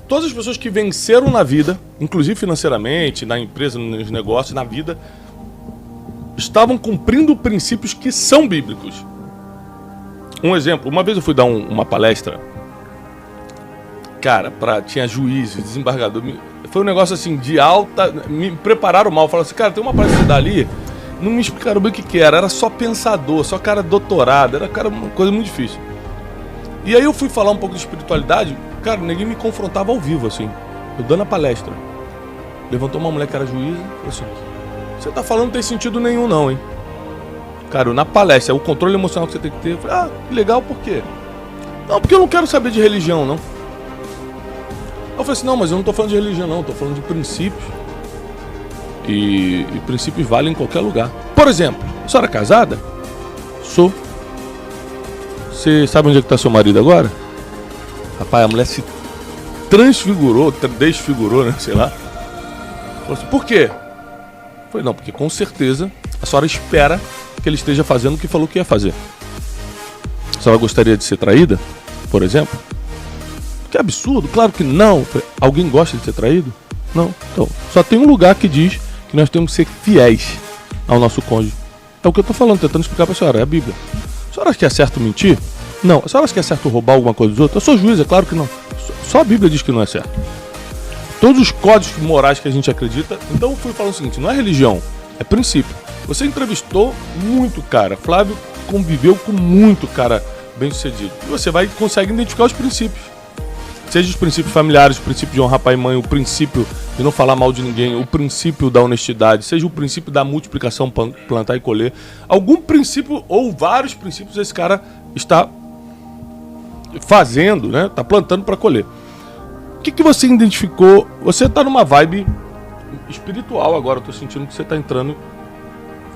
Todas as pessoas que venceram na vida, inclusive financeiramente, na empresa, nos negócios, na vida, estavam cumprindo princípios que são bíblicos. Um exemplo, uma vez eu fui dar uma palestra, cara, tinha juízes, desembargador, foi um negócio assim de alta, me prepararam mal, falaram assim, cara, tem uma palestra dali, não me explicaram bem o que era só pensador, só cara doutorado, era uma coisa muito difícil. E aí eu fui falar um pouco de espiritualidade, cara, ninguém me confrontava ao vivo, assim, eu dando a palestra. Levantou uma mulher que era juíza e falou assim, você tá falando não tem sentido nenhum não, hein? Cara, na palestra, o controle emocional que você tem que ter, eu falei, que legal, por quê? Não, porque eu não quero saber de religião, não. Eu falei assim, não, mas eu não tô falando de religião, não, eu tô falando de princípios. E princípios valem em qualquer lugar. Por exemplo, a senhora é casada? Sou. Você sabe onde é que tá seu marido agora? Rapaz, a mulher se transfigurou, desfigurou, né, sei lá. Falou assim, por quê? Eu falei, não, porque com certeza a senhora espera que ele esteja fazendo o que falou que ia fazer. A senhora gostaria de ser traída, por exemplo? Que absurdo, claro que não. Alguém gosta de ser traído? Não. Então, só tem um lugar que diz que nós temos que ser fiéis ao nosso cônjuge. É o que eu tô falando, tentando explicar pra senhora, é a Bíblia. A senhora acha que é certo mentir? Não. A senhora acha que é certo roubar alguma coisa dos outros? Eu sou juiz, é claro que não. Só a Bíblia diz que não é certo. Todos os códigos morais que a gente acredita. Então eu fui falando o seguinte, não é religião, é princípio. Você entrevistou muito cara, Flávio conviveu com muito cara bem sucedido. E você consegue identificar os princípios. Seja os princípios familiares, o princípio de honrar pai e mãe, o princípio de não falar mal de ninguém, o princípio da honestidade, seja o princípio da multiplicação, plantar e colher. Algum princípio ou vários princípios esse cara está fazendo, né? Está plantando para colher. O que você identificou? Você está numa vibe espiritual agora, eu tô sentindo que você está entrando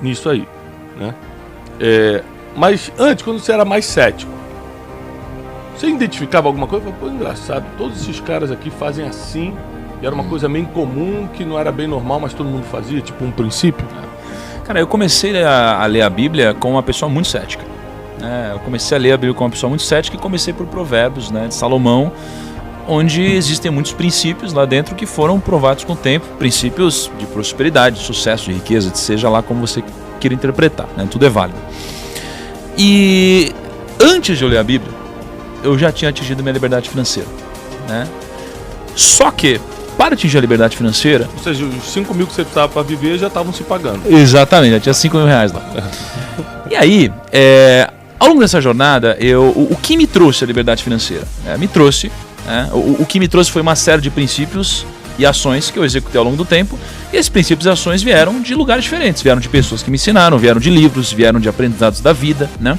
nisso aí, né? Mas antes, quando você era mais cético, você identificava alguma coisa? Pô, engraçado, todos esses caras aqui fazem assim, e era uma coisa meio incomum, que não era bem normal, mas todo mundo fazia, tipo um princípio. Cara, eu comecei a ler a Bíblia com uma pessoa muito cética. Eu comecei a ler a Bíblia com uma pessoa muito cética e comecei por Provérbios, né, de Salomão, onde existem muitos princípios lá dentro que foram provados com o tempo, princípios de prosperidade, de sucesso, de riqueza, de seja lá como você queira interpretar, né, tudo é válido. E antes de eu ler a Bíblia, eu já tinha atingido minha liberdade financeira, né? Só que, para atingir a liberdade financeira... Ou seja, os 5 mil que você precisava para viver já estavam se pagando. Exatamente, já tinha 5 mil reais lá. E aí, ao longo dessa jornada, o que me trouxe a liberdade financeira? O que me trouxe foi uma série de princípios e ações que eu executei ao longo do tempo. E esses princípios e ações vieram de lugares diferentes, vieram de pessoas que me ensinaram, vieram de livros, vieram de aprendizados da vida, né?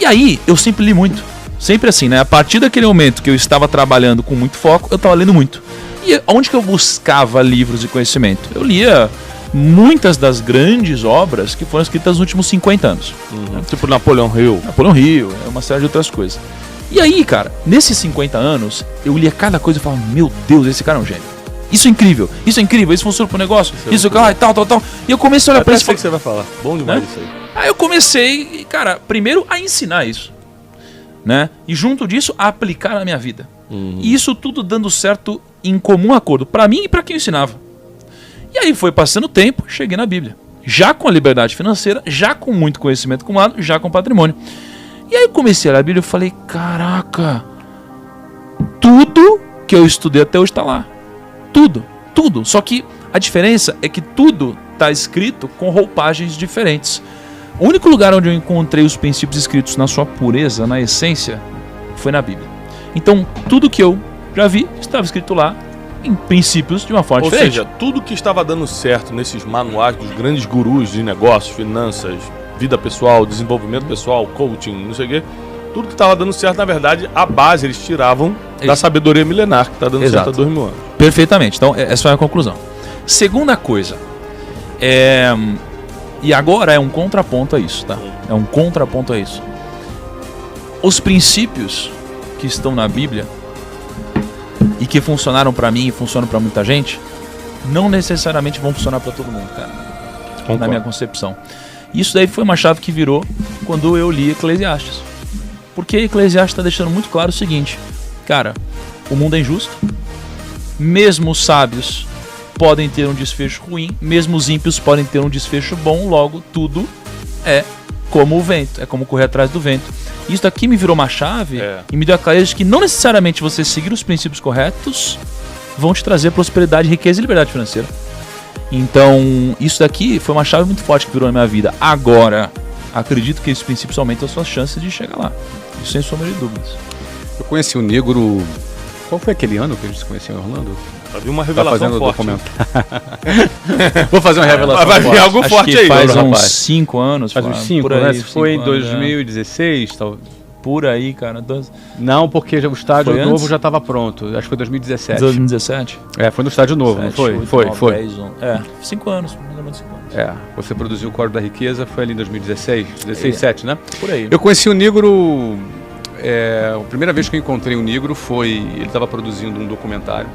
E aí, eu sempre li muito. Sempre assim, né? A partir daquele momento que eu estava trabalhando com muito foco, eu estava lendo muito. E onde que eu buscava livros e conhecimento? Eu lia muitas das grandes obras que foram escritas nos últimos 50 anos. Né? Tipo Napoleão Hill. Uma série de outras coisas. E aí, cara, nesses 50 anos, eu lia cada coisa e falava, meu Deus, esse cara é um gênio. Isso é incrível, isso funciona pro negócio, isso e tal. E eu comecei a olhar pra isso. Que você vai falar. Bom demais, né? Isso aí. Aí eu comecei, cara, primeiro a ensinar isso, né? E junto disso, a aplicar na minha vida. E isso tudo dando certo em comum acordo, pra mim e pra quem eu ensinava. E aí foi passando o tempo, cheguei na Bíblia. Já com a liberdade financeira, já com muito conhecimento acumulado, já com patrimônio. E aí eu comecei a ler a Bíblia e falei, caraca, tudo que eu estudei até hoje tá lá. Tudo. Só que a diferença é que tudo tá escrito com roupagens diferentes. O único lugar onde eu encontrei os princípios escritos na sua pureza, na essência, foi na Bíblia. Então, tudo que eu já vi estava escrito lá em princípios de uma forma diferente. Ou seja, tudo que estava dando certo nesses manuais dos grandes gurus de negócios, finanças, vida pessoal, desenvolvimento pessoal, coaching, não sei o quê, tudo que estava dando certo, na verdade, a base eles tiravam da sabedoria milenar que está dando certo há 2000 anos. Perfeitamente. Então, essa é a conclusão. Segunda coisa, e agora é um contraponto a isso, tá? É um contraponto a isso. Os princípios que estão na Bíblia e que funcionaram pra mim e funcionam pra muita gente, não necessariamente vão funcionar pra todo mundo, cara. Concordo. Na minha concepção. Isso daí foi uma chave que virou quando eu li Eclesiastes. Porque Eclesiastes está deixando muito claro o seguinte, cara, o mundo é injusto, mesmo os sábios podem ter um desfecho ruim, mesmo os ímpios podem ter um desfecho bom, logo tudo é como o vento, é como correr atrás do vento. Isso daqui me virou uma chave e me deu a clareza de que não necessariamente você seguir os princípios corretos vão te trazer prosperidade, riqueza e liberdade financeira. Então, isso daqui foi uma chave muito forte que virou na minha vida. Agora, acredito que esses princípios aumentam as suas chances de chegar lá. Isso sem sombra de dúvidas. Eu conheci o Negro... Qual foi aquele ano que a gente se conheceu em Orlando? Havia uma revelação forte. Vou fazer uma revelação vai vir algo Acho forte que aí, faz rapaz. uns 5 anos. Faz uns 5, né? Foi em 2016, talvez. Por aí, cara. Não, porque o estádio Foi novo antes? já estava pronto. Acho que foi 2017. 2017? Foi no estádio novo, não foi? 8, Foi. 9, 10, 11. 5 anos, mais ou menos 5 anos. Você produziu o Código da Riqueza, foi ali em 2016, 17, né? Por aí. Eu conheci o Negro... a primeira vez que eu encontrei o Negro foi... Ele estava produzindo um documentário.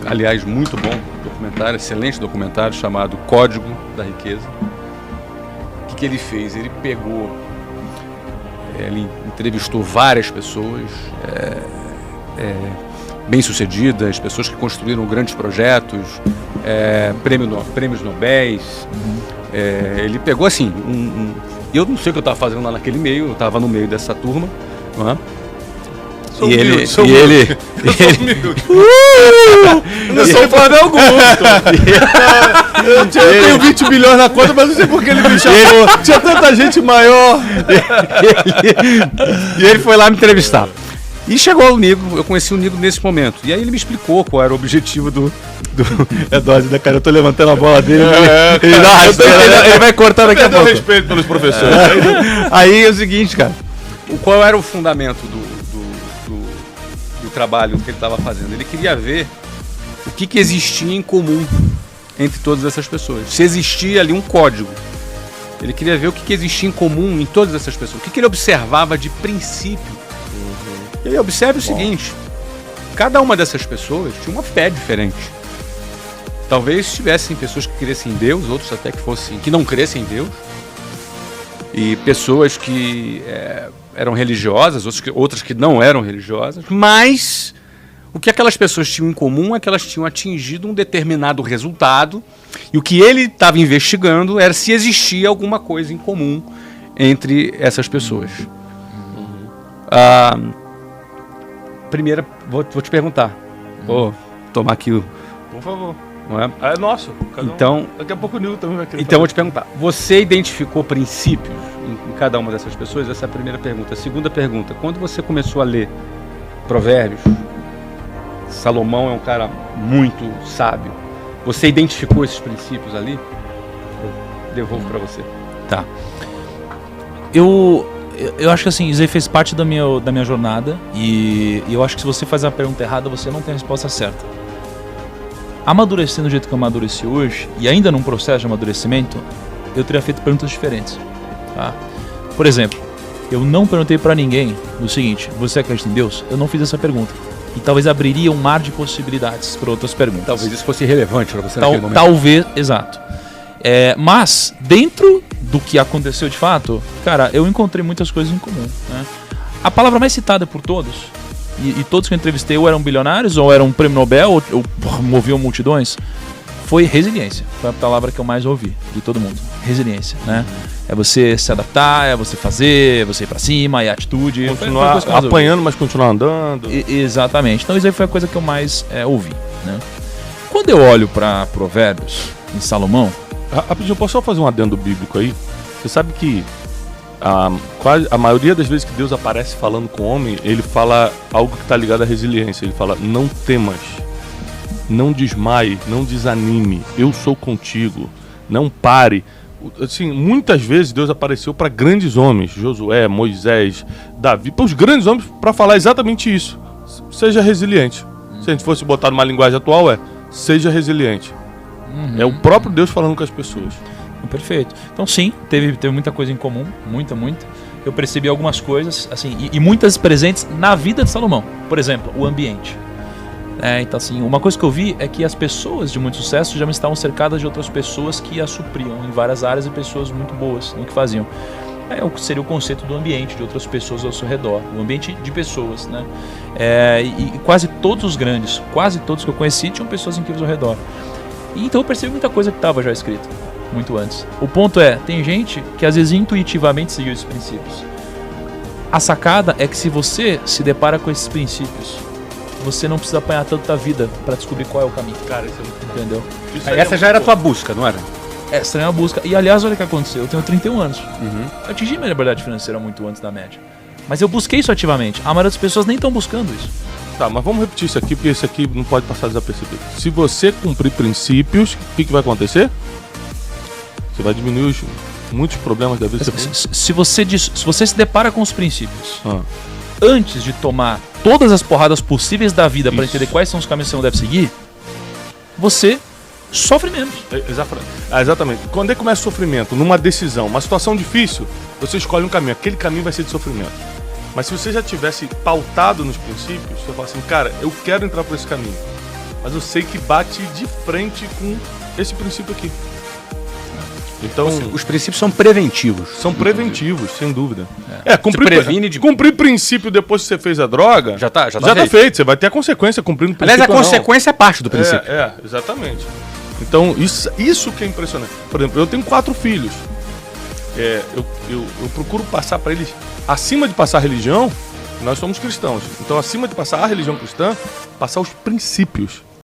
Aliás, muito bom documentário, excelente documentário, chamado Código da Riqueza. O que ele fez? Ele pegou... Ele entrevistou várias pessoas bem-sucedidas, pessoas que construíram grandes projetos, prêmios Nobel. Ele pegou assim, eu não sei o que eu estava fazendo lá naquele meio, eu estava no meio dessa turma, não é? Eu sou o Flávio Augusto. Eu tenho 20 bilhões na conta, mas não sei por que ele me chamou. Tinha tanta gente maior. E ele foi lá me entrevistar. E chegou o Negro, eu conheci o Negro nesse momento. E aí ele me explicou qual era o objetivo do dose, né, cara? Eu tô levantando a bola dele. Ele vai cortar daqui a pouco. Respeito pelos professores. Aí é o seguinte, cara. Qual era o fundamento do trabalho que ele estava fazendo? Ele queria ver o que existia em comum entre todas essas pessoas. Se existia ali um código. Ele queria ver o que existia em comum em todas essas pessoas. O que ele observava de princípio. Ele observa o seguinte: cada uma dessas pessoas tinha uma fé diferente. Talvez tivessem pessoas que crescem em Deus, outros até que não crescem em Deus, e pessoas que eram religiosas, outras que não eram religiosas, mas o que aquelas pessoas tinham em comum é que elas tinham atingido um determinado resultado, e o que ele estava investigando era se existia alguma coisa em comum entre essas pessoas. Primeira, vou te perguntar. Vou tomar aqui o... Por favor. Não é? É nosso. Então, daqui a pouco o Nil também vai querer. Então, vou te perguntar. Você identificou princípios em cada uma dessas pessoas? Essa é a primeira pergunta. A segunda pergunta. Quando você começou a ler Provérbios, Salomão é um cara muito sábio. Você identificou esses princípios ali? Eu devolvo para você. Tá. Eu acho que assim, isso aí fez parte da minha jornada e eu acho que se você faz a pergunta errada, você não tem a resposta certa. Amadurecendo do jeito que eu amadureci hoje, e ainda num processo de amadurecimento, eu teria feito perguntas diferentes. Tá? Por exemplo, eu não perguntei pra ninguém o seguinte: você acredita em Deus? Eu não fiz essa pergunta. E talvez abriria um mar de possibilidades para outras perguntas. Talvez isso fosse relevante para você naquele momento. Talvez, exato. Mas, dentro do que aconteceu de fato, cara, eu encontrei muitas coisas em comum. Né? A palavra mais citada por todos, e todos que eu entrevistei ou eram bilionários, ou eram prêmio Nobel, ou moviam multidões, foi resiliência. Foi a palavra que eu mais ouvi de todo mundo. Resiliência, né? É você se adaptar, é você fazer, é você ir pra cima, é atitude. Continuar apanhando, mas continuar andando. Exatamente. Então isso aí foi a coisa que eu mais ouvi. Né? Quando eu olho pra Provérbios, em Salomão... Rapidinho, eu posso só fazer um adendo bíblico aí? Você sabe que a maioria das vezes que Deus aparece falando com o homem, ele fala algo que está ligado à resiliência. Ele fala: não temas, não desmaie, não desanime, eu sou contigo, não pare. Assim, muitas vezes Deus apareceu para grandes homens, Josué, Moisés, Davi, para os grandes homens, para falar exatamente isso: seja resiliente. Se a gente fosse botar numa linguagem atual, seja resiliente. É o próprio Deus falando com as pessoas. Perfeito. Então sim, teve muita coisa em comum, muita. Eu percebi algumas coisas, assim, e muitas presentes na vida de Salomão. Por exemplo, o ambiente. Então assim, uma coisa que eu vi é que as pessoas de muito sucesso já estavam cercadas de outras pessoas que as supriam em várias áreas, e pessoas muito boas no que faziam. Seria o conceito do ambiente, de outras pessoas ao seu redor. O ambiente de pessoas, né? E quase todos os grandes, quase todos que eu conheci, tinham pessoas incríveis ao redor. E então eu percebi muita coisa que estava já escrito, muito antes. O ponto tem gente que às vezes intuitivamente seguiu esses princípios. A sacada é que se você se depara com esses princípios, você não precisa apanhar tanto da vida para descobrir qual é o caminho. Cara, isso é muito bom. Entendeu? Essa já era a tua busca, não era? Essa é a busca. E aliás, olha o que aconteceu. Eu tenho 31 anos. Eu atingi minha liberdade financeira muito antes da média. Mas eu busquei isso ativamente. A maioria das pessoas nem estão buscando isso. Tá, mas vamos repetir isso aqui, porque isso aqui não pode passar desapercebido. Se você cumprir princípios, o que vai acontecer? Você vai diminuir muitos problemas da vida. Se você se depara com os princípios, antes de tomar todas as porradas possíveis da vida para entender quais são os caminhos que você não deve seguir, você sofre menos. Exatamente. Quando é que começa o sofrimento? Numa decisão, uma situação difícil, você escolhe um caminho. Aquele caminho vai ser de sofrimento. Mas se você já tivesse pautado nos princípios, você fala assim, cara, eu quero entrar por esse caminho. Mas eu sei que bate de frente com esse princípio aqui. Então, os princípios são preventivos. São preventivos, sem dúvida. Cumprir princípio depois que você fez a droga, já tá feito. Você vai ter a consequência cumprindo o princípio. Aliás, a consequência é parte do princípio. Exatamente. Então, isso que é impressionante. Por exemplo, eu tenho 4 filhos. Eu procuro passar para eles, acima de passar a religião, nós somos cristãos. Então, acima de passar a religião cristã, passar os princípios.